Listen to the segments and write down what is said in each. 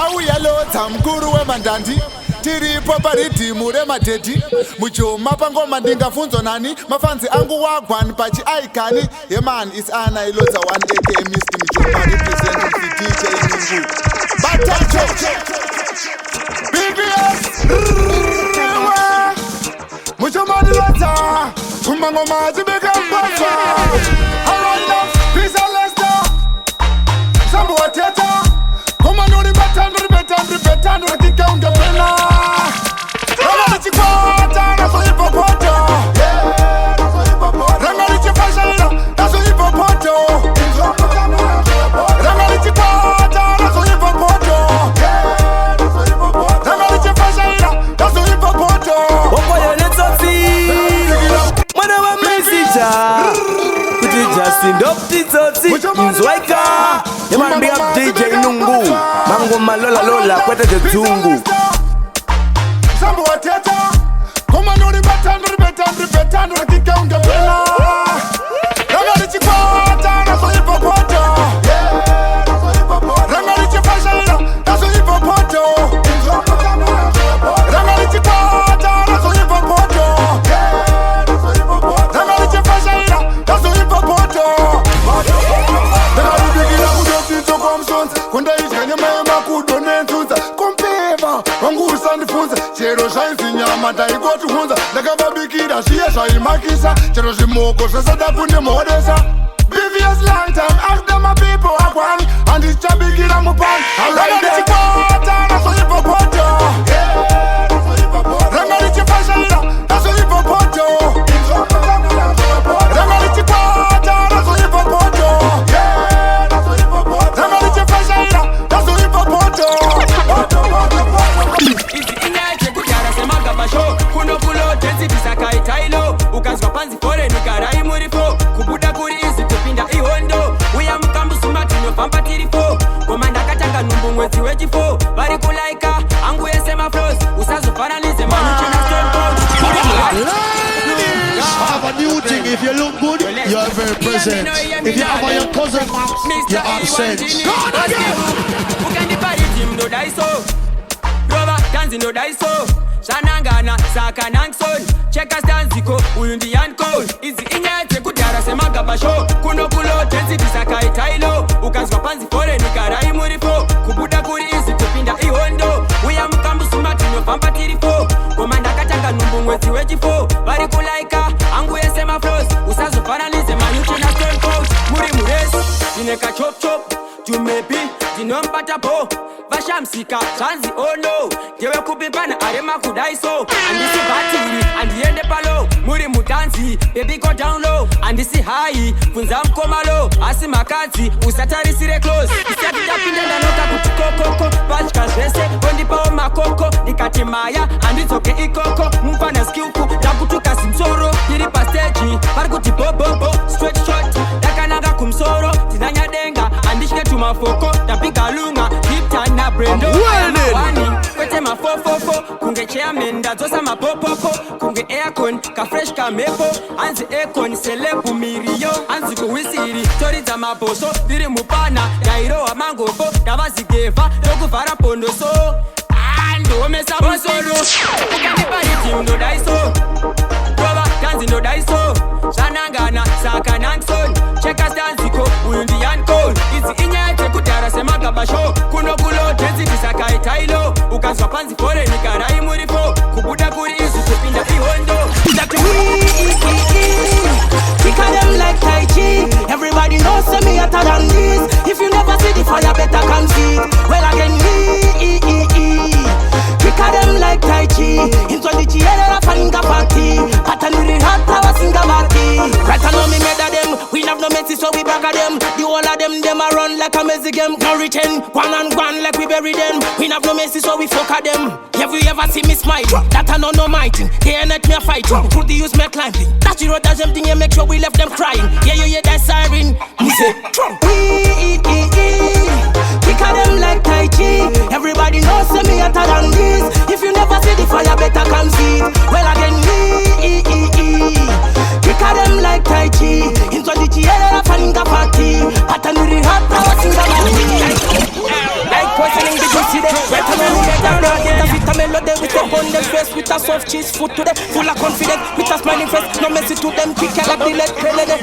auya lodza mkuru wemandandi tiripo paridhimu remadhedhi mujoma pangoma ndingafunzwa nani mafanzi angu wagwani pachiaikani yeman is ana ilodza 1 aka Mr. Mujoma representing the DJ NUNGU Batacho BBS Mujoma ilodza kumangoma zibeka mpasa Haranda Pisa Lester Sambu wateta Kuma nuri betanu Rakika unge pena Rama lichi kwata Naso hipopoto Rama lichi fashaina Naso hipopoto Rama lichi kwata Naso hipopoto Rama lichi fashaina Naso hipopoto Opo yone toti Mwana wa mesija Kuti just up titoti Nzwaika Yeman big up DJ NUNGU Mango malola lola kwete tetungu Sambu wateta Kuma nuri betanu Rakika unge pena Rama lichi kwata Naso hipopoto Rama lichi fashaina Naso hipopoto Rama lichi kwata Naso hipopoto Rama lichi fashaina Naso hipopoto Ndakabibikira kudosito kwa msonza Kondaitya nyama kudonenzunza Kompeva wangu usandifunza Chero shainzi nyama taikotuhunza Ndakababikira shiye shaimakisa Chero shimoko shasadafunde modesa BVS long time after my people are one And it's chabikira mupani Rama kwata Naso hipopoto Rama lichi fashaina Naso hipopoto Rama lichi kwata Naso hipopoto Rama lichi fashaina Naso hipopoto Izi inyache kujara semaga basho Kuno kulo tenzi bisaka itailo Ukazwa panzi fore nikarai murifo Kubuda kuri izi kupinda ihondo Uya mkambu sumati nyofamba tirifo Komanda katanga numbu mwezi wejifo Bari kulaika angu yesema flows Usazo fananize manuche na stone cold I have a new thing. If you look good, you are very present. If you have your cousin, you're absent. Ukendi RIDDIM no daiso Rova danzi no daiso Shanangana saka nangson Cheka stanziko uyundi yankol Izi inyate kudara semaga basho Kuno kulo tenzi bisaka itailo Ukazwa panzi fore nikarai murifo Kubuda kuri izi kupinda ihondo Uya mkambu sumati nyofamba tirifo Komanda katanga numbu mwezi wejifo Bari kulaika angu yesema flows Usazo fananize manuche na stone cold Muri muresi Dineka chop chop Jumepi Dinompata po Vashamsika Sanzi oh no Gewe kupipana arema kudaiso Andisi batiri Andiende palo Muri mutanzi Baby go down low Andisi high Funza mkomalo Asi makazi Usatari sire close Isiati japinde nanoka kutukokoko Pachka zvese Ondipa o makoko Nikati maya Anditoke ikoko Mfana skiuku Dakutuka simsoro Hiripa stage Parikuti bobobo Straight shot Dakananga kumsoro Tinanya denga Andishke tumafoko Tapiga lunga Deep time na brendo Wani Kwete mafofofo Kunge chairman Dazosa mapopopo Kunge aircon Ka fresh ka mepo Anzi aircon Selebu mirio Anzi kuwisiri Tori za maboso Diri mupana Gairo wa mangofo Davazi geva Dogu vara pondoso Ando mesa bosolo Ukendi RIDDIM no daiso Rova danzi no daiso Shanangana saka nangson Cheka stanziko uyundi yankol Izi inyate kudara semaga basho Kuno kulo tenzi bisaka itailo Ukazwa panzi fore nikarai murifo Kubuda kuri izi kupinda ihondo We call them like Tai Chi. Everybody knows me hotter than this. If you never see the fire, better come see it. Well again, we call them like Tai Chi. Into the chiera faninga party. Patanuri hata wasinga bati. Right now me meda them. We have no mercy, so we back at them. The whole of them a run like a messy game. No return, one and one like we bury them. We have no mercy, so we fuck at them. Have you ever seen me smile? That I know no my thing. Day and night me a fight. Through the use me climbing. That's the road, that's everything. And make sure we left them crying. Yeah, you hear that siren? Me say, we call them like Tai Chi. Everybody knows me hotter than this. If you never see the fire, better come see it. Well again, we call them like Tai Chi. Into the chiera faninga party. Patanuri hot, now singa bati. Like poisoning the juicy. step on them face with a soft cheese foot to them. Full of confidence, with a smiling face. No messy to them, quick like the lead.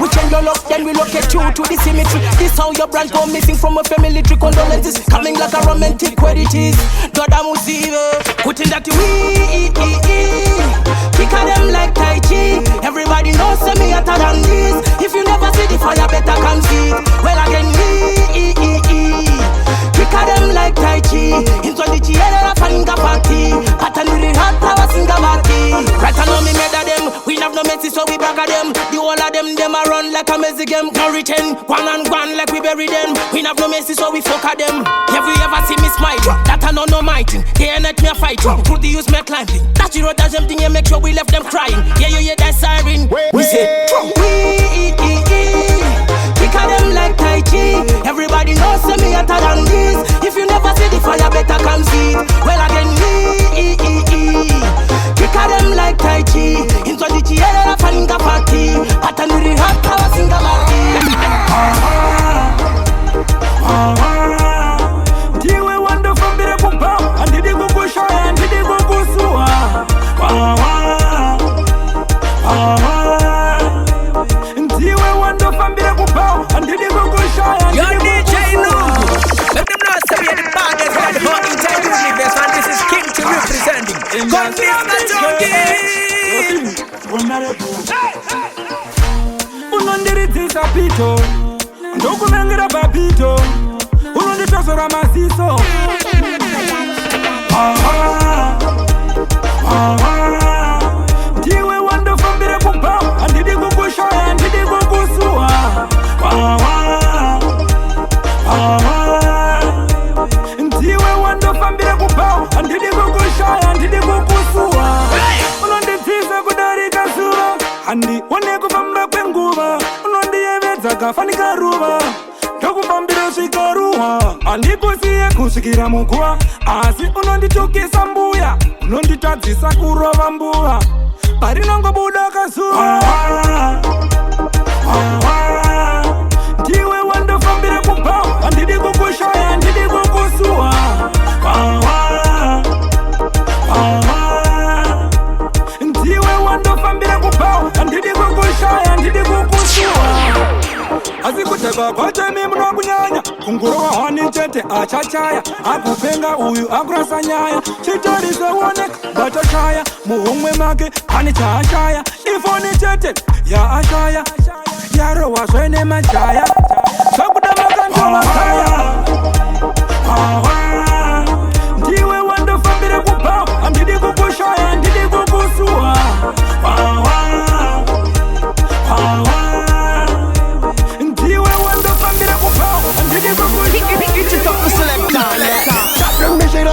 We change your luck, then we locate you to the symmetry. This how your brand go missing from a family tree. Condolences, coming like a romantic qualities. God I'm putting that we kick at them like Tai Chi. Everybody knows me hotter than this. If you never see the fire, better come see it. Well again we kick at them like Tai Chi. Into the chiera faninga party. Patanuri hata wasinga party. Right now me made them. We have no mercy so we back at them. The whole of them a run like a messy game. No return, one and one like we bury them. We have no mercy so we fuck at them. Have you ever seen me smile? That I know no my thing. Day and night me a fight. Through the use me climbing. That you wrote that same thing and make sure we left them crying. Yeah, you hear that siren. We say we kick at them like Tai Chi. Everybody knows me hotter than this. If you never see the fire, better come see it. Well again we kick at them like Tai Chi. Into the chiera faninga party. Patanuri hata wasinga party. Ndiwe wonderful miracle power. And did you go push and did you go suwa? Ndiwe wonderful miracle power. And did you go push and Your DJ Nungu. Let them know say we are the baddest of the whole entire universe, and this is King to representing. Come unondiritisa pito ndokumengira papito unonditosora masiso ndiwe wandofambire kumba andidi kukushaya andidi kukusuwa ndiwe wandofambire kumba andidi kukushaya andidi kukusuwa unonditisa kudarika suwa andi onekufamba kwenguva unondiyevedza kafanika ruva ndokufambira svikaruwa andikusiye kusvikira mukuva asi unonditukisa mbuya unonditadzisa kurova mbuva parinongobuda kazuva ndiwe wandofambira kumba andidi kukushaya andidi kukusuwa ndiwe wandofambira kumba andidi kukushaya andidi kukusuwa asi kutekwa kwatemi munokunyanya kungurowa hani chete achachaya akupenga uyu akurasa nyaya chitorise woneka batashaya muhomwe make hani chaashaya ifoni chete ya ashaya yarowa zvene majaya zvakuda makandomakaya ndiwe wandofambire kubva andidi kukushaya andidi kukusuwa ndiwe wandofambire kubva andidi kukushaya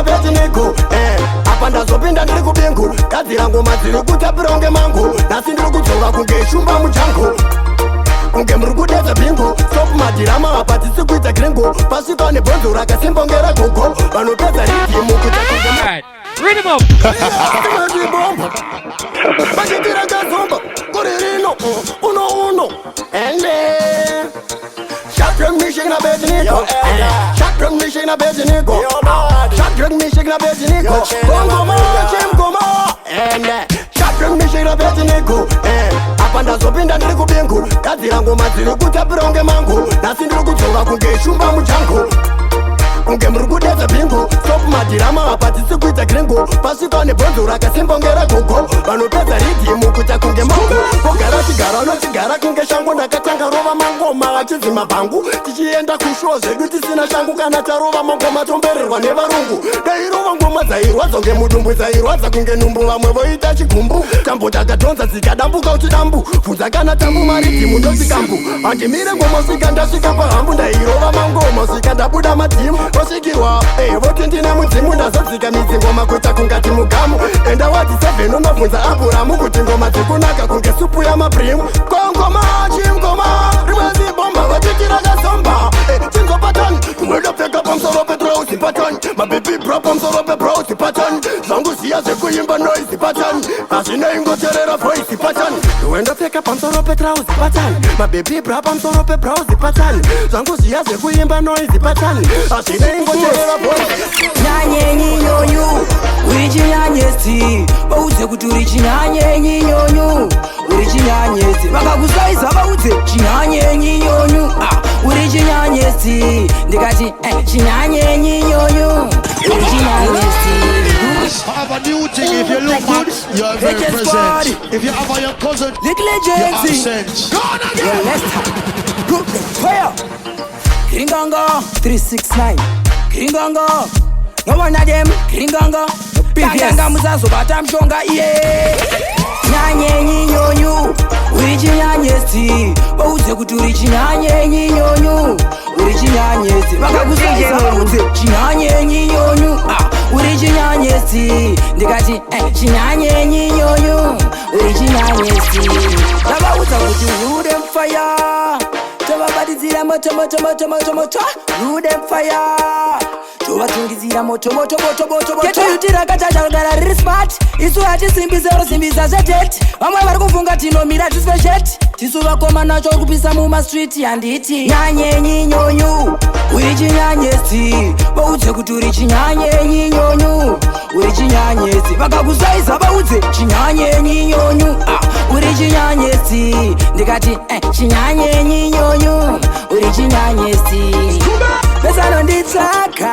vetinegu apa ndazopinda ndiri kubingu gadzira ngoma dziri kutapira unge mangu nhasi ndiri kudzova kunge shumba mujangu kunge muri kudedza bingu sopu madhirama apa tisi kuita gringu pasvika nebhonzo rakasimbongera gogo vanopedza ridhimu kuita kunge Rhythm up! vachitira kazomba kuri rino uno ende Shot me shaking a bed in it. Shot me shaking a bed in it. Shot me shaking a bed in it. Bongo ma, chimgo ma. Shot me shaking a bed in it. Apanda zopinda ndiri kubingu. Gadzira ngoma dziri kutapira unge mangu. Nhasi ndiri kudzova kunge shumba mujangu. Kunge muri kudedza bingu sopu madhirama apa tisi kuita gringu pasvika nebhonzo rakasimbongera gogo vanopedza ridhimu kuita kunge mangu kogara chigara unochigara kunge shangu ndakatanga rova mangoma vachizima bhangu tichienda kushuwa zvedu tisina shangu kana tarova mangoma tombererwa nevarungu dairova ngoma dzairwadza kunge mudumbu dzairwadza kunge nhumbu vamwe voita chigumbu tambo takadhonza dzikadambuka uchidambu bvunza kana tambu maridhimu ndochikambu handimire ngoma svika ndasvika pahambu ndairova mangoma svika ndabuda madhimu osikirwa voti ndine mudzimu ndazodzika midzi ngoma kuita kungati mugamu enda wati 7 unobvunza aburamu kuti ngoma dzikunaka kunge supu yamaprimu kongoma chingoma rimwe zibomba vachitira kazomba chinzopatani kumwedopfeka pamusoro petrausi patani mabibi bro pamusoro pebrausi patani zvangu ziya zvekuimba noise pattern hazvina ingoterera voice pattern wenda pfeka pamusoro petrauzi pattern mabebi bra pamusoro pebrauzi pattern zvangu ziya zvekuimba noise pattern hazvina ingoterera voice nyanyenyi nyonyu uri chinyanyesi vaudze kuti uri chinyanyenyi nyonyu uri chinyanyesi vakakusaiza vaudze chinyanyenyi nyonyu uri chinyanyesi ndikati chinyanyenyi nyonyu uri chinyanyesi. Have a new thing. If you look good, you are very present. If you have your cousin, little you agency. absent. Gone again. Group fire. Kringanga 369. Kringanga. No one of them. Kringanga. Kringanga muzazo batam shonga yeah. Nyanyenyi nyonyu uri chinyanyesi vaudze kuti uri chinyanyenyi nyonyu uri chinyanyesi vakakusaiza vaudze chinyanyenyi nyonyu uri chinyanyesi ndikati chinyanyenyi nyonyu uri chinyanyesi ndavaudza kuti rude fire tovabatidzira moto rude fire tovatungidzira moto ketoyutira kachachagara riri smart isu hatisimbise rosimbisa zvetete vamwe vari kufunga tinomira tisvesheti tisu vakomana chokupisa mumastreet handiti nyanyenyi nyonyu uri chinyanyesi vaudze kuti uri chinyanyenyi nyonyu uri chinyanyesi vakakusaiza vaudze chinyanyenyi nyonyu uri chinyanyesi ndikati chinyanyenyi nyonyu uri chinyanyesi pesanonditsaka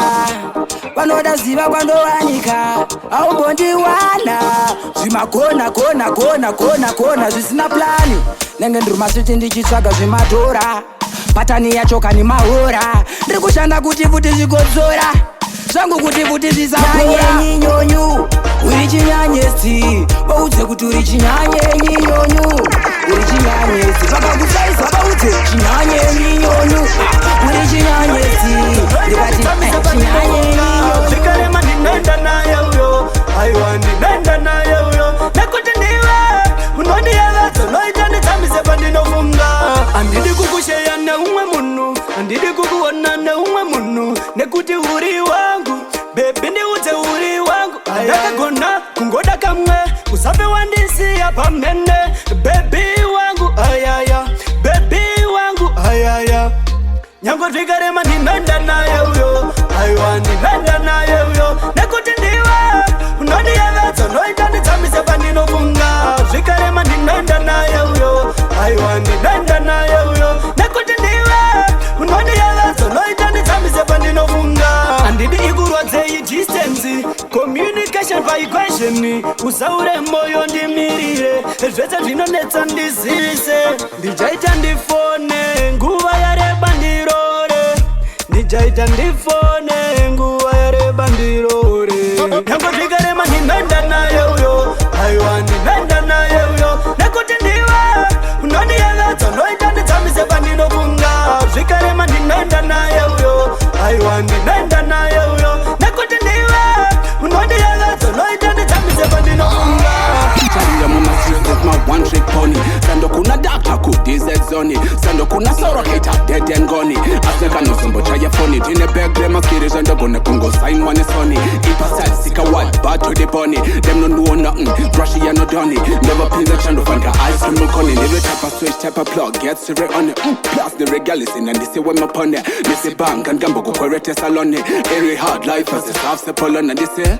vanoda ziva kwandowanika aumbondiwana zvimakona zvisina plani nenge ndiri masviti ndichitsvaga zvimadhora patani yacho kani mahora ndiri kushanda kuti futi zvikodzora zvangu kuti futi zvisanyanyenyi nyonyu uri chinyanyesi vaudze kuti uri chinyanyenyi nyonyu uri chinyanyesi vakakusaiza vaudze chinyanyenyi nyonyu uri chinyanyesi ndikati chinyanyenyi zvikarema ndinoenda naye uyo aiwa ndinoenda naye uyo nekuti ndiwe unondiyevedza noita nditsamise pandinofunga handidi kukusheya neumwe munhu handidi kukuona neumwe munhu nekuti uri wangu bebi ndiudze uri wangu andakagona kungoda kamwe usafe wandisiya pamene bebi wangu ayaya bebi wangu ayaya nyango zvikarema ndinoenda naye uyo aiwa ndinoenda naye uyo nekuti ndiwe unondiyevedza noita nditsamise pandinofunga zvikarema ndinoenda naye uyo aiwa ndinoenda naye uyo nekuti ndiwe unondiyevedza noita nditsamise pandinofunga handidi ikurwadzei distance communication paequation usaure moyo ndimirire zvese zvinonetsa ndizivise ndichaita ndifone nguva yareba ndirore ndichaita ndifone nguva yareba ndirore nyango zvikarema ndinoenda naye uyo aiwa ndinoenda naye uyo nekuti ndiwe unondiyevedza noita nditsamise pandinofunga zvikarema ndinoenda naye uyo aiwa ndinoenda naye uyo nekuti ndiwe unondiyevedza noita nditsamise pandinofunga my one trick pony. Sando kuna doctor ku DZ zone. Sando kuna soroketa dead and gone. Aseka no sombo chaya phone. Tine bag them akiri sando gonna kungo sign one is funny. Ipa side sika white bad to the bunny. Them no know nothing. Brushy ya no donny. Never pins a chando fanga ice from no conny. Never tap a switch tap a plug. Get sire on it. Plus the regalis in and this is when my pony. This is bank and gambo go correct salon. Every hard life as a soft sepulon and this is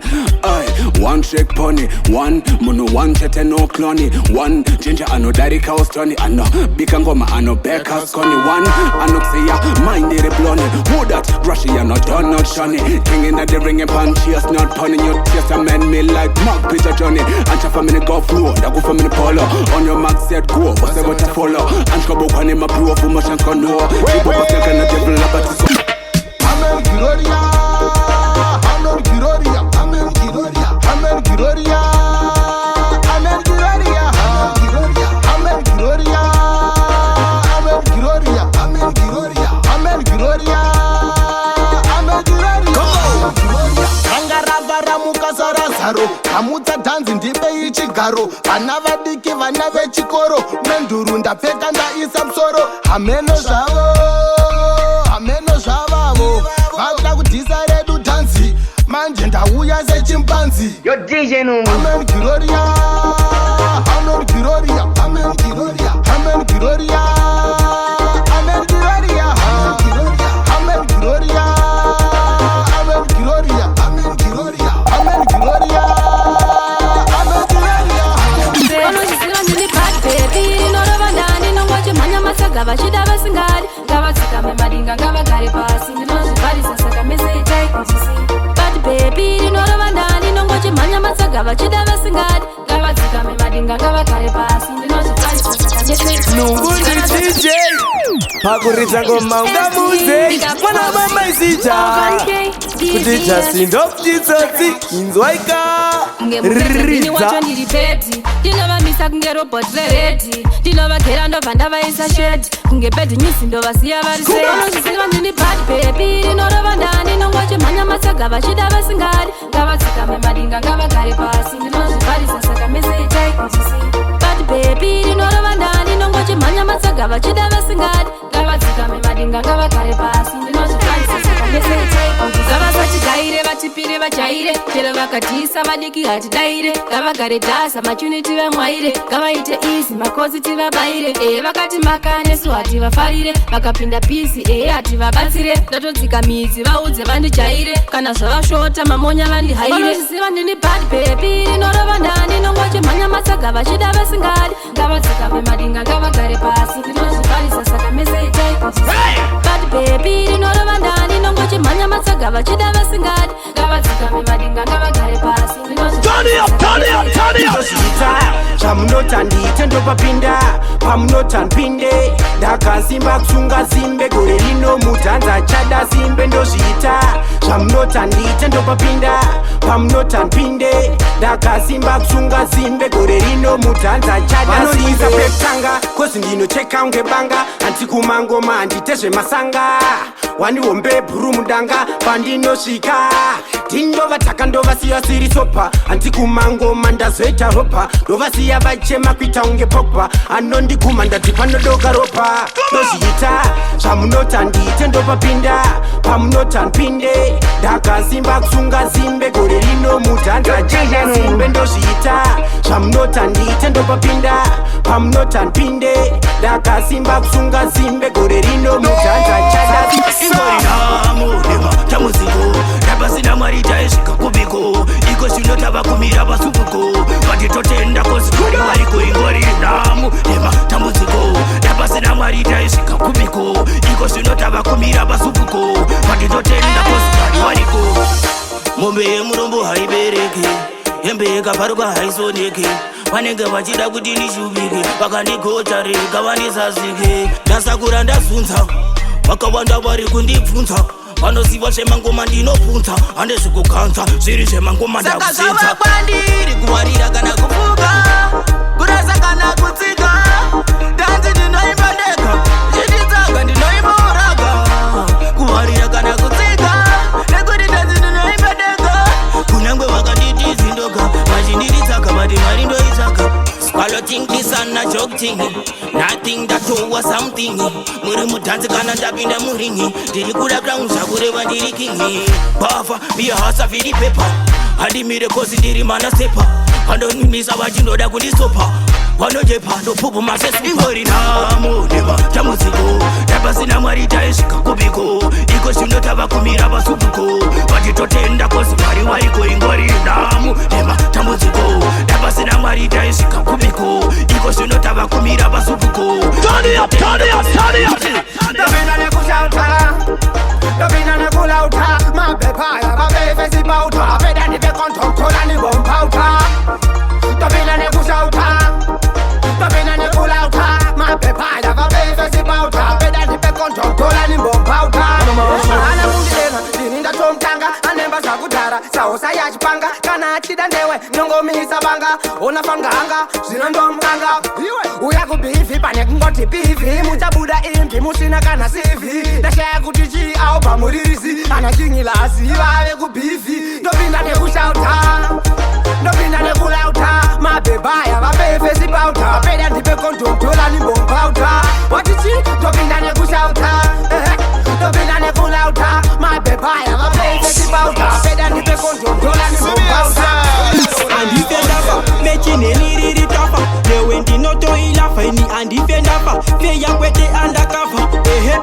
one trick pony. One mono one chat and no clonny. One ginger I know daddy cows Tony. I know big and goma I know back house conny. One I know say ya mind it blonde. Who that brushy I know done not shunny. King in the ring and pan cheers not punning your tears. A man me like Mark Peter Johnny. And for me go flow. That go for me polo. On your mark said go. What's ever to follow. And trouble when him a pro for motion conno. Keep up a second and devil up at the Amen Gloria. Amen Gloria. Amen Gloria. Amen Gloria. Amen Gloria. Amen Gloria. Amen Gloria. Amen Gloria. Amen Gloria. Amen Gloria. Rangaravara mukasarazaro. Kamutsa dhanzi ndipe ichigaro. Vana vadiki vana vechikoro. Menduru ndapfeka ndaisa musoro. Hameno zvavo. Hameno zvavavo. Vada kudhisa redu dhanzi. Manje ndauya sechimpanzi. Manzi. Yo DJ Nungu. Amen Gloria. Amen Gloria. Amen Gloria. Amen Gloria. Amen Gloria. Amen Gloria. Amen Gloria. Amen Gloria. Amen Gloria. Amen Gloria. Vanozvisiva ndini bad baby inorovandani nongwache mhanya masaga vachida vasingadi ngavatsika madinga ngavagare pasi ndinozvibharisa saka mese itai kunzisi bad baby inorovandani nongwache mhanya masaga vachida vasingadi ngavatsika madinga ngavagare pasi ndinozvibharisa saka mese Nungu ni DJ pakuridza ngoma ungamuze mwana mama izija kuti jasindo chitsotsi inzwaika ngemuini wacho ndiri peti ndinovamisa kunge robot reredi ndinovagera ndobva ndavaisa shedi kunge bedi nyusi ndovasiya vari sevanozvisiva ndini bad baby rinorova ndani nongwache mhanya masaga vachida vasingadi ngavatsika memadinga ngavagare pasi ndinozvibharisa saka mese itai kunzisi bad baby rinorova ndani nongwache mhanya masaga vachida vasingadi ngavatsika memadinga ngavagare pasi ndinozvibharisa saka mese itai kunzisi ngavasati gaire vatipire vajaire chero vakadhisa vadiki hatidaire ngavagare dhasa machuniti vemwaire ngavaite izi makosi tivabaire vakati makanesu hativafarire vakapinda pisi hativabatsire ndotodzika midzi vaudze vandijaire kana zvavashota mamonya vandihaire vanozvisiva ndini bad baby rinorova ndani nongwache mhanya masaga vachida vasingadi ngavadzika memadinga ngavagare pasi ndinozvibharisa saka mese itai bad baby rinorova ndani nongwache mhanya masaga vachida vasingadi ngavadzika memadinga ngavagare pasi zvamunota ndiite ndopapinda pamunota npinde ndakasimba kusunga simbe gore rino mudhanza chada simbe ndozviita zvamunota ndiite ndopapinda pamunota npinde ndakasimba kusunga simbe gore rino mudhanza chada vanondiisa pekutanga kozi ndinocheka unge banga handikumangoma handite zvemasanga wandiwombe bhuru mudanga pandinosvika ndindovataka ndovasiya siri sopa handikumangoma ndazoita ropa ndovasiya vachema kuita unge pogba anondiguma ndatipa ndodoka ropa ndozviita zvamunota ndiite ndopapinda pamunota npinde ndakasimba kusunga simbe gore rino mudhanza chada simbe ndozviita zvamunota ndiite ndopapinda pamunota npinde ndakasimba kusunga simbe gore rino mudhanza chada ingorinamunema tamuziko ndapasina mwari taisvika kubiko iko zvinotava kumira pasupuko vatitotenda kozikori wariko ingorinamunema tamuziko ndapasina mwari taisvika kubiko iko zvinotava kumira pasupuko vatitotenda kozikori wariko mombe yemurombo haibereke hembe yekaparuka haisoneke vanenge vachida kuti ndishuvike vakandigota rega vandisazike ndasakura ndazunza vakawanda vari kundibvunza vanoziva zvemangoma ndinopunza handezvikukanza zviri zvemangoma ndakuzinza saka zvavakwandiri kuwarira kana kufuka kurasa kana kutsika danzi ndinoimba ndega chititsaka ndinoimbauraga kuwarira kana kutsika nekuti danzi ndinoimba ndega kunyange vakanditi zindoga vachindiditsaka vati mari ndoitsaka swallowing this and a joke thing nothing that show us something muri mudhanzi kana ndapinda muringi ndiri kuda crown zvakureva ndiri king bafa mihasa viri pepa handimire kozi ndiri mana sepa vandonimisa vachindoda kundisopa vanojepa ndopupu masesi ingori namunema tamuziko ndapasina mwari taisvika kubiko iko zvinotava kumira pasupuko vatitotenda kozi mwari waiko ingori namunema tamuziko ndapasina mwari taisvika kubiko iko zvinotava kumira pasupuko ndopinda nekushauta ndopinda nekulauta mabhepaya vavevesibauta peda ndivekontokola nibompauta ndopinda nekushauta ndopinda nekulauta mabhepaya vavevesibauta peda ndivekontokola nibompauta ana kundidena ndini ndatomtanga anemba zvakudhara sahosa yachipanga kana achida ndewe nongomisa banga unafanganga zvinondomukanga uya kubhivi pane kungoti bhivi muchabuda imvi musina kana sivi ndashaya kuti chii au pamuririzi ana chinyilasi vave kubhivi ndopinda nekushauta ndopinda nekulauta mabhebhaya vapefesipauta peda ndipe kondomtola nimbompauta watichi ndopinda nekushauta ndopinda nekulauta mabhebhaya vapefesipauta peda ndipe kondomtola nimbompauta ndifendafa feya kwete undercover ehe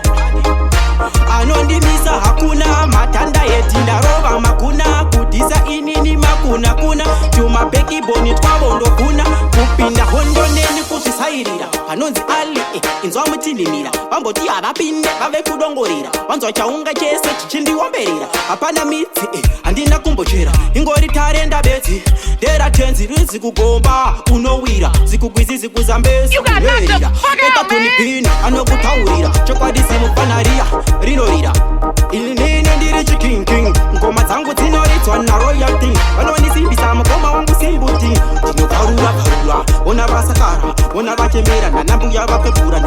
anondimisa hakuna matanda yeti ndarova makuna kudisa inini makuna kuna chuma bekiboni twavondokuna kupinda hondo neni kuzvisairira panonzi ali inzwa mutilimira vamboti havapinde vave kudongorera vanzwa chaunga chese chichindiomberera hapana mitsi handina kumbochera ingori tarenda bedzi dera tenzi rizi kugomba unowira zikugwizi zikuzambezi kuherira ekatonipini anokutaurira chokwadi zimufanariya rinorira inini ndiri chikinking ngoma dzangu dzinoritswa naroyal thing vanondisimbisa mukoma wangu simbuti ndinokarura karura ona vasakara ona vachemera nanambuya vapepura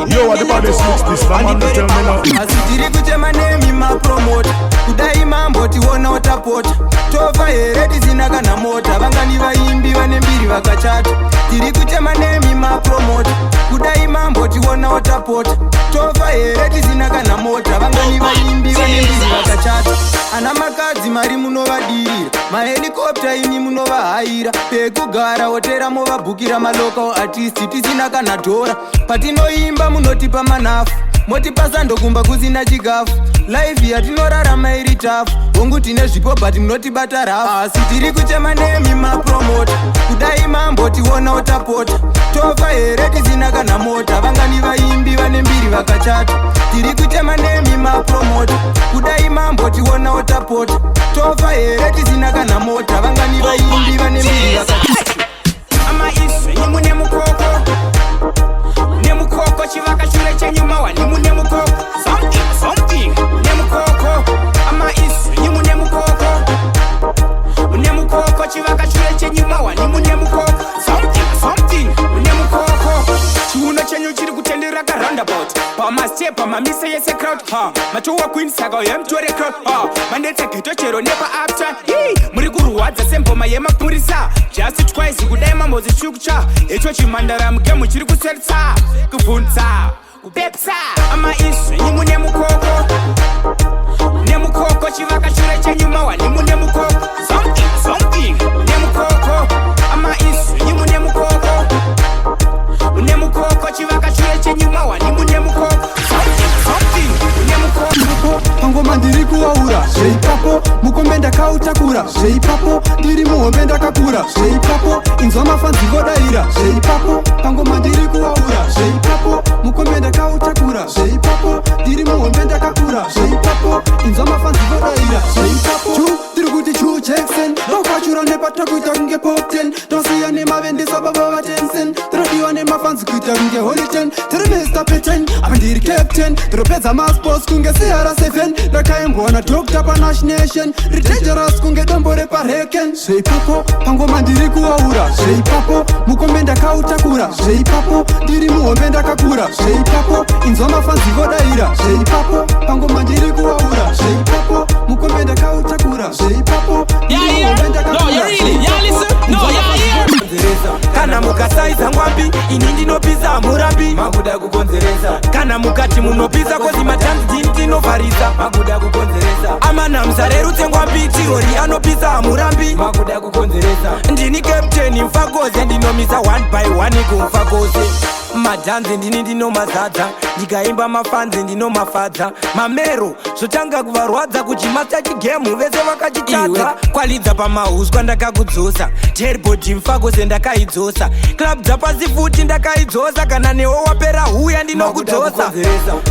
asi tiri kuchema nemi mapromota kudai mambo tiona otapota tofa here tisina kana mota vangani vaimbi vane mbiri vakachata tiri kuchema nemi mapromota kudai mambo tiona otapota tofa here tisina kana mota vangani vaimbi vane mbiri vakachata ana makadzi mari munovadirira mahelikopta ini munovahaira pekugara hotera movabhukira malocal artisti tisina kana dhora patinoimba munotipa manafu motipasa ndokumba kusina chikafu life yatinorarama iri tafu hongu tine zvipo bati munotibata rafu asi tiri kuchema nemi mapromota kudai mambo tiona otapota tofa here tisina kana mota vangani vaimbi vane mbiri vakachata tiri kuchema nemi mapromota kudai mambo tiona otapota tofa here tisina kana mota vangani vaimbi vane mbiri vakachata ama iswe mune mukoko nemukoko chivaka chure chenyuma wanimu nemukoko something nemukoko ama iswe mune mukoko nemukoko chivaka chure chenyuma wanimu nemukoko something nemukoko chiuno chenyu chiri kutendera karoundabout pamastepa mamise yese crowd machowa queen saka yemtore crowd mandetse geto chero nepa uptime muri kurwadza semboma yemapurisa just twice kudai mambozi chukucha echo chimandara mugemu chiri kuseritsa kubvunza kupepsa ama iswe mune mukoko nemukoko chivaka chure chenyuma wanimu nemukoko something nemukoko ama iswe mune mukoko nemukoko chivaka chure chenyuma wanimu nemukoko something nemukoko pangoma ndiri kuwaura zveipapo mukombe ndakautakura zveipapo ndiri muhombe ndakakura zveipapo inzwa mafanzi vodaira zveipapo pangoma ndiri kuwaura zveipapo mukombe ndakautakura zveipapo ndiri muhombe ndakakura zveipapo inzwa mafanzi vodaira zveipapo ndiri kuti chu Jackson ndokwachura nepatakuita kunge pop 10 tosiya nemavendesa baba vatensen tiridiwa nemafanzi kuita kunge holy 10 tiri Mr. Peten apa ndiri captain tiropedza masports kunge CR7 ndakaimbwa nadokta panash nation ridangerous kunge dombo repareken zveipapo pangoma ndiri kuwaura zveipapo mukombe ndakautakura zveipapo ndiri muhombe ndakakura zveipapo inzwa mafanzi vodaira zveipapo pangoma ndiri kuwaura zveipapo mukombe ndakautakura zveipapo kana mukasaiza ngwambi ini ndinopisa murambi makuda kukonzeresa kana mukati munopisa kozi matanzi ndinovharisa makuda kukonzeresa amana muzarerutse ngwambi tirori anopisa murambi makuda kukonzeresa ndini captain mfakoze ndinomisa 1 by 1 kumfakoze madhanzi ndini ndinomazadza ndikaimba mafanzi ndinomafadza mamero zvotanga kuvarwadza kuchimasta chigemu vese vakachitadza kwalidza pamahuswa ndakakudzosa terbodi mfakoze ndakaidzosa club dzapasi futi ndakaidzosa kana newo wapera huya ndinokudzosa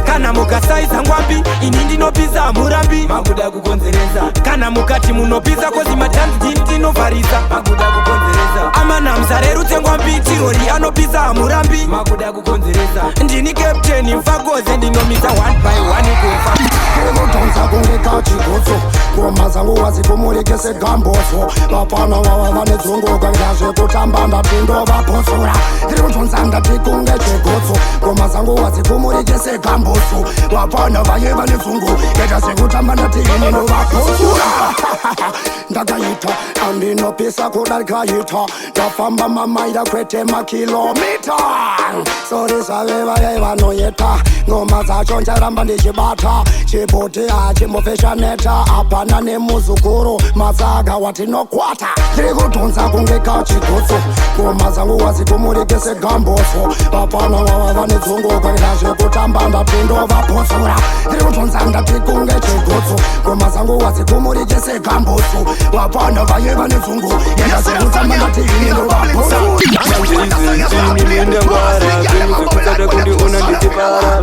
kana mukasaiza ngwambi ini ndinopisa murambi makuda kukonzeresa kana mukati munopisa kozi madhanzi ndini ndinovharisa makuda kukonzeresa amana muzarerutse ngwambi tirori anopisa murambi makuda kukonzeresa ndini captain mfakoze ndinomisa 1 by 1 kumfa Kutonza kungeka chigotso ngoma zangu wazipumulikise gamboso vapana vava vanedzunguka ngazve kutamba ndatindo vaposora tiri kutonza ndati kunge chigotso ngoma zangu wazipumulikise gamboso vapana vaye vanedzungu ngeta zvekutamba ndati inino vaposora ndakaita andinopisa kudarikaita ndafamba mamaira kwete makilomita sori zvave vaye vanoyeta ngoma dzacho ncharamba ndichibata chibhoti hachimbofeshaneta apa mwana nemuzukuru mazaga watinokwata tiri kutonza kunge kachigotso ngoma dzangu wazikumurekese gamboso vapana vava vane dzungu kaita zvekutamba ndatindovapozora tiri kutonza ndati kunge chigotso ngoma dzangu wazikumurekese gamboso vapana vaye vane dzungu enda dzekutamba ndati indovapozora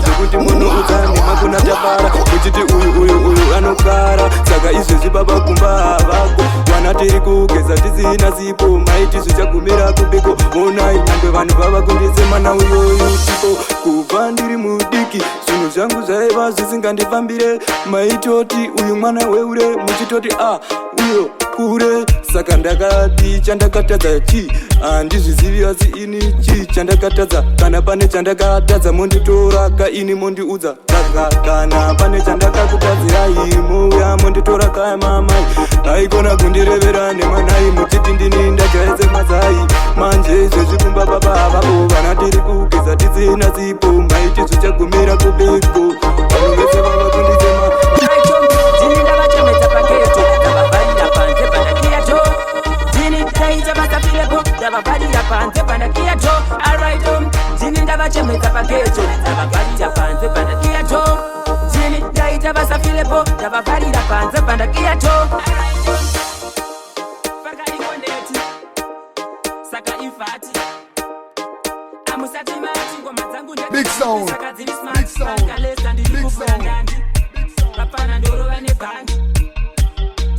zvekuti munhu udzani makuna tapara uchiti uyu anogara saka izvezvi baba kumba havako wana tiri kugeza tisina zipo maiti zvichagumira kubiko onai nyangwe vanhu vava kundisemana uyoyu tipo kubva ndiri mudiki zvinhu zvangu zvaiva zvisingandifambire maitoti uyu mwana weure muchitoti uyo kure saka ndakati chandakatadza chi handizvizivi asi ini chi chandakatadza kana pane chandakatadza monditora kaini mondiudza saka kana pane chandakakutadzirai mouya monditora kaya mamai haigona kundirevera nemanai muchiti ndini ndajaise mazai manje zvezvikumba baba havavo vana tiri kugeza tisina zipo maiti zvichagumira kubeko vanhu vese vava kundisema ndavavarira panze pandakiyato alright ndini ndavachemedza pageto ndavavarira panze pandakiyato ndini ndaita vasafilepo ndavavarira panze pandakiyato fakaikoneti saka ifati amusati mati ngoma dzangu ndesaka dziri smart vakalesa ndiri kufurandandi vapana ndorova nebhangi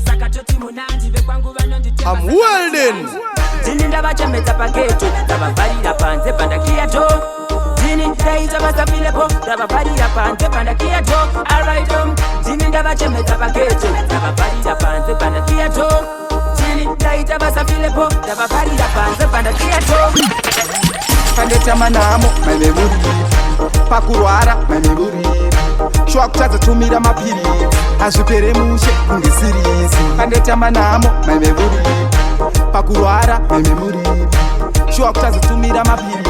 saka toti munandi vekwangu vanonditema I'm welding. Dini ndavachemedza pageto ndavavarira panze pandakiyato Dini ndaita vasafilepo ndavavarira panze pandakiyato alright Dini ndavachemedza pageto ndavavarira panze pandakiyato Dini ndaita vasafilepo ndavavarira panze pandakiyato Pandetamanamo maimemuri pakurwara maimemuri shwa kutadzatumira mapiri hazvipere mushe kunge sirisi pandetamanamo maimemuri pakurwara maimemuri shwa kutadzatumira mapiri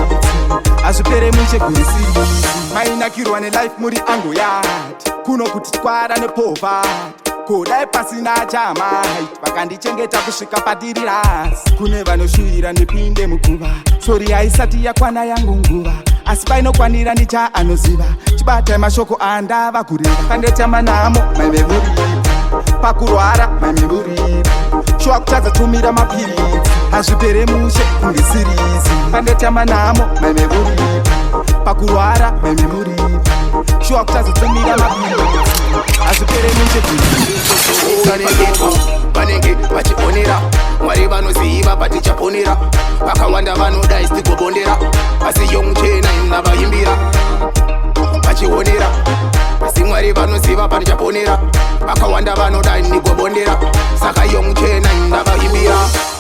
hazvipere mushe kunge sirisi mainakirwa nelife muri angu yati kuno kuti twara nepovati kodai pasina chamai vakandichengeta kusvika patiri rasi kune vanoshuvira ndipinde muguva sori haisati yakwana yangu nguva asi painokwanira ndicha anoziva chibatai mashoko andava kureva pandetamanamo maimemuri pakurwara maimemuri shwa kutadzatumira mapiri hazvipere mushe kunge sirisi pandetamanamo maimemuri pakurwara maimemuri shwa kutadzatumira mapiri hazvipere mushe kunge vanenge vachionera mwari vanoziva patichaponera vakawanda vanoda isitigobondera asi yomuchena inavaimbira vachionera asi mwari vanoziva patichaponera vakawanda vanoda inigobondera saka yomuchena inavaimbira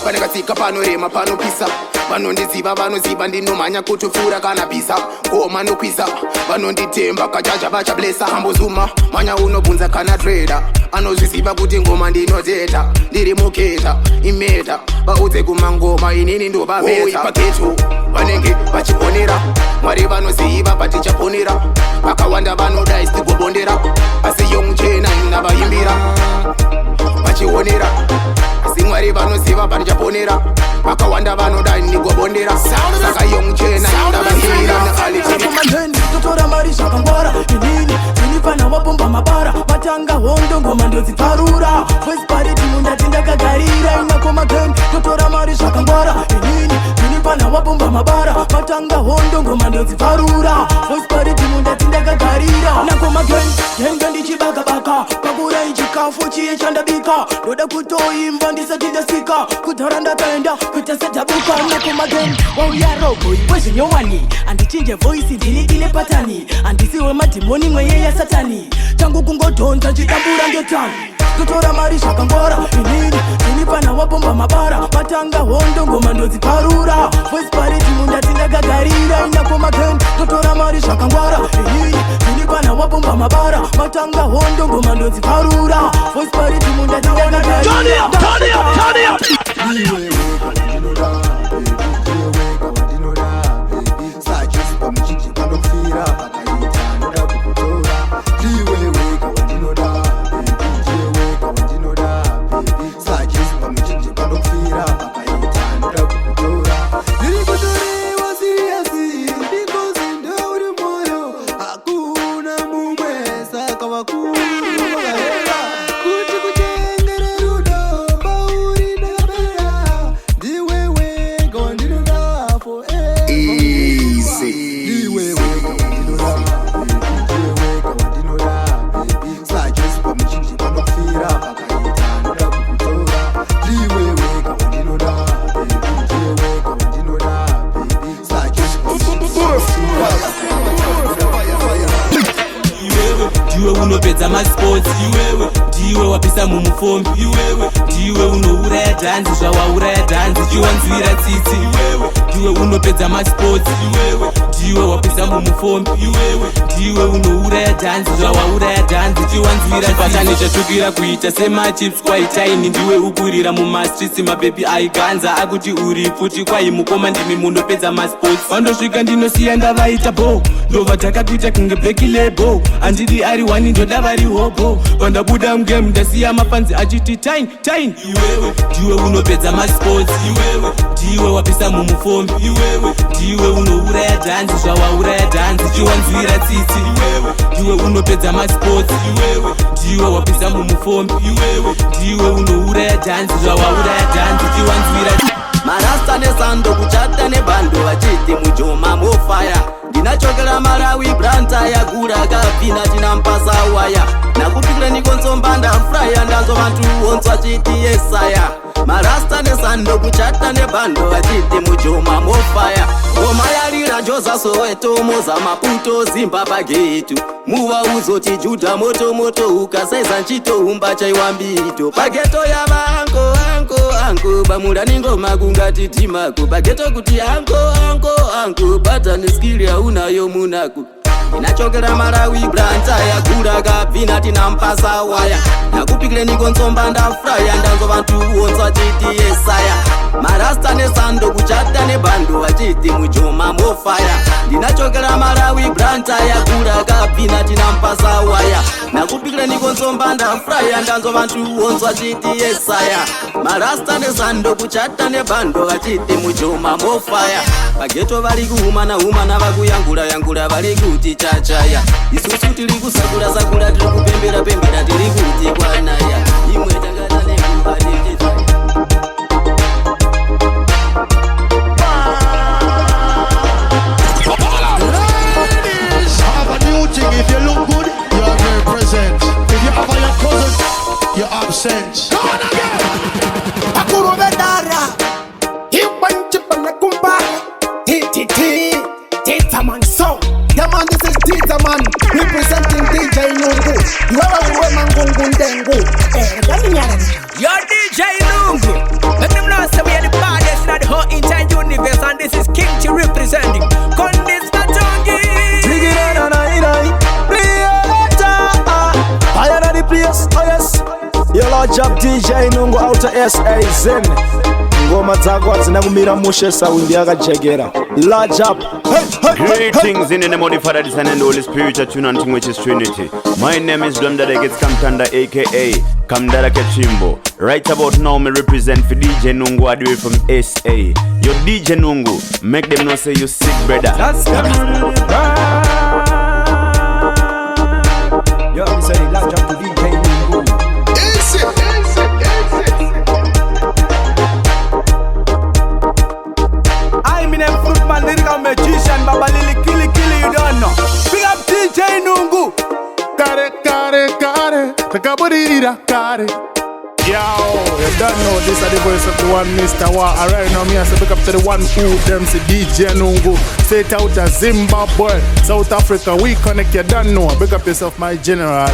vanekatsika panorema panopisa vanondiziva vanoziva ndinomhanya kutopfuura kana pisa ngoma nokwisa vanonditemba kajaja vachablesa ambozuma manya unobvunza kana treda anozviziva kuti ngoma ndinoteta ndiri muketa imeta vaudze kumangoma inini ndovaveta paketo vanenge vachiponera mwari vanoziva patichaponera vakawanda vanoda isitigobondera asi yomuchena inavaimbira vachionera asi mwari vanoziva patichaponera vakawanda vanoda inigobondera saka yomuchena inavaimbira totora mari zvakangwara inini tinipana wabomba mabara matanga hondo ngoma ndodziparura voice parity mundati ndakagarira inakomagen totora mari zvakangwara inini tinipana wabomba mabara matanga hondo ngoma ndodziparura voice parity mundati ndakagarira nakomagen genge ndichibakabaka pakurai chikafu chiye chandabika ndoda kutoimba ndisati ndasvika kudhara ndakaenda kuita sedhabuka nakomagen wauyarogo iwezvinyowani andichinje voisi ndinidine patani andisiwe madhimoni mweyeya satani changu kungodhonza nchidambura ngetani totora mari zvakangwara inini tinipana wabomba mabara matanga hondo ngoma ndodziparura voice parity mundati ndakagarira inakomagen totora mari zvakangwara inini tinipana wabomba mabara matanga hondo ngoma ndodziparura voice parity mundati ndakagarira Liwe weka wandinoda, baby, liwe weka wandinoda. sports. Ndiwe wapisa mumufombi, ndiwe unouraya dhanzi zvawauraya dhanzi chiwanzwira tsitsi. Ndiwe unopedza masports, ndiwe wapisa mumufombi, ndiwe unouraya dhanzi zvawauraya dhanzi chiwanzwira chipatani chatukira kuita semachips kwaitaini. Ndiwe ukurira mumastreets mabhebi aiganza akuti uri futi kwai mukoma ndimi munopedza masports. Vandosvika ndinosiya ndavaita bo, ndobva takakuita kunge black label. Andidi ari wani ndoda vari hobo, pandabuda mugame ndasiya mafanzi achiti tine. Ndiwe unopedza masports, ndiwe wapisa mumufombi, ndiwe unouraya dhanzi zvawauraya dhanzi chiwanzwira tsitsi. Ndiwe unopedza masports, ndiwe wapisa mumufombi, ndiwe unouraya dhanzi zvawauraya dhanzi chiwanzwira. Marasta nesando kuchata nebando vachiti mujoma mofaya. Ndinachokera Malawi branta yakura kapina tinampasa waya. Nakupikira nikonzomba ndafraya ndanzo vantu onzwa chiti yesaya. Marasta nesando kuchata nebando vachiti mujoma mofaya. Ngoma yarira Joza Soweto moza Maputo Zimbabwe getu. Muva uzoti Juda moto moto ukasaiza nchito umba chaiwambito. Pageto ya bango anko bamura ningoma kungatitimako. Pageto kuti anko bata neskili unayo munaku. Inachokera Malawi branta yakura kapina tinampasa waya. Nakupikire nikonzomba ndafraya ndanzo vantu onzwa chiti yesaya. Marasta nesando kuchata nebando vachiti mujoma mofaya. Ndinachokera Malawi branta yakura kapina tinampasa waya. Nakupikire nikonzomba ndafraya ndanzo vantu onzwa chiti yesaya. Marasta nesando kuchata nebando vachiti mujoma mofaya. Pageto vari kuhumana vakuyangura vari kuti chachaya. Isusu tiri kusakura tiri kupembera tiri kuti kwanaya. Imwe tangana nekuba nechechaya. If you look good, you are very present. If you have your cousin, you're absent. Go on again. Akuru bedara, ibanchipa na kumbaya. Tita man song. Yeah man, this is Tita man representing DJ Nungu. Wewe mangungu ndengu. Yo DJ Nungu, let them know say we are the baddest in the whole entire universe, and this is King T representing Condis Matongi. I am the place, oh yes. Your large up DJ Nungu out of SA Zen. Ngoma zako zinakumira mushe saundi yakajegera. Large up. Greetings in the name of the Father, the Son and the Holy Spirit, a tune and which is Trinity. My name is Dramdada Gets Kamtanda aka Kamdara Kachimbo. Right about now me represent for DJ Nungu all the way from SA. Yo DJ Nungu, make them know say you sick brother. Yo, me say large up to DJ Nungu. I'm in a fruitman, lyrical magician, Baba Lili Killy, you don't know. Big up DJ Nungu. Kare, takabudira, kare. Yo, you don't know this is the voice of the one Mr. Wa. Alright now me I say pick up to the one who them say DJ Nungu. Straight out of Zimbabwe, South Africa. We connect, you don't know. Pick up yourself, my general.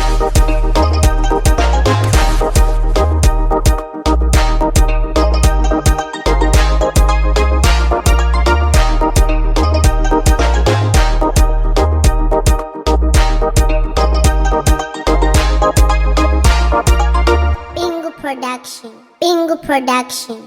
Bingu Production.